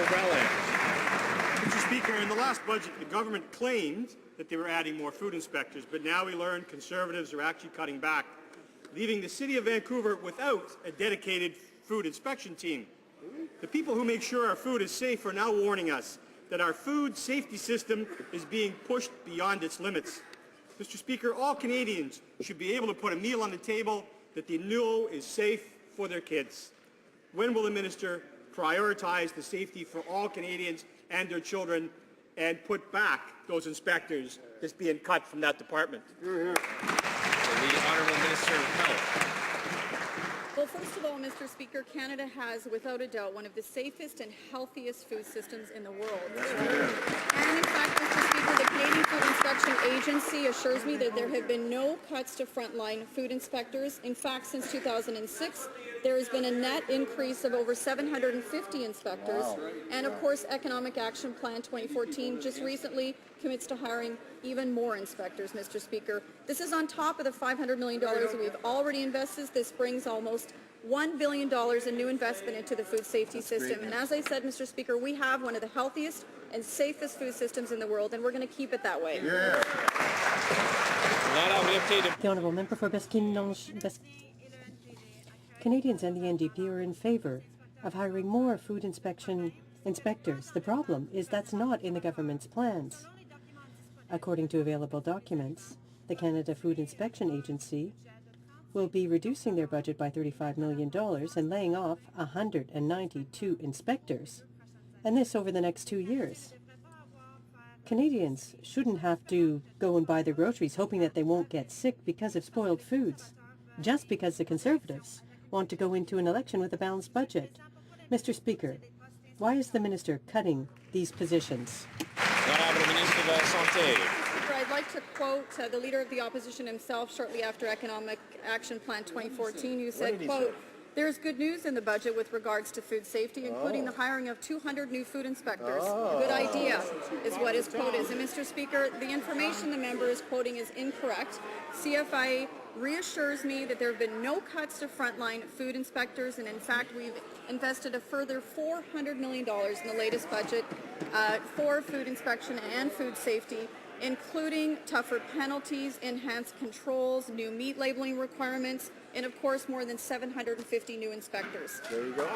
Mr. Speaker, in the last budget, the government claimed that they were adding more food inspectors, but now we learn Conservatives are actually cutting back, leaving the City of Vancouver without a dedicated food inspection team. The people who make sure our food is safe are now warning us that our food safety system is being pushed beyond its limits. Mr. Speaker, all Canadians should be able to put a meal on the table that they know is safe for their kids. When will the minister prioritize the safety for all Canadians and their children and put back those inspectors that's being cut from that department? The Honourable Minister of Health. Well, first of all, Mr. Speaker, Canada has, without a doubt, one of the safest and healthiest food systems in the world. And in fact, Mr. Speaker, the Canadian Food Inspection Agency assures me that there have been no cuts to frontline food inspectors. In fact, since 2006, there has been a net increase of over 750 inspectors. And of course, Economic Action Plan 2014 just recently commits to hiring even more inspectors, Mr. Speaker. This is on top of the $500 million that we've already invested. This brings almost $1 billion in new investment into the food safety system. And as I said, Mr. Speaker, we have one of the healthiest and safest food systems in the world, and we're going to keep it that way. The Honourable Member for Canadians and the NDP are in favour of hiring more food inspection inspectors. The problem is that's not in the government's plans. According to available documents, the Canada Food Inspection Agency will be reducing their budget by $35 million and laying off 192 inspectors, and this over the next 2 years. Canadians shouldn't have to go and buy their groceries hoping that they won't get sick because of spoiled foods, just because the Conservatives want to go into an election with a balanced budget. Mr. Speaker, why is the minister cutting these positions? I'd like to quote the Leader of the Opposition himself shortly after Economic Action Plan 2014, who said, quote, "There is good news in the budget with regards to food safety, including the hiring of 200 new food inspectors. A good idea," is what his quote is. And Mr. Speaker, the information the member is quoting is incorrect. CFIA reassures me that there have been no cuts to frontline food inspectors, and in fact, we've invested a further $400 million in the latest budget for food inspection and food safety, including tougher penalties, enhanced controls, new meat labeling requirements, and of course more than 750 new inspectors. There you go.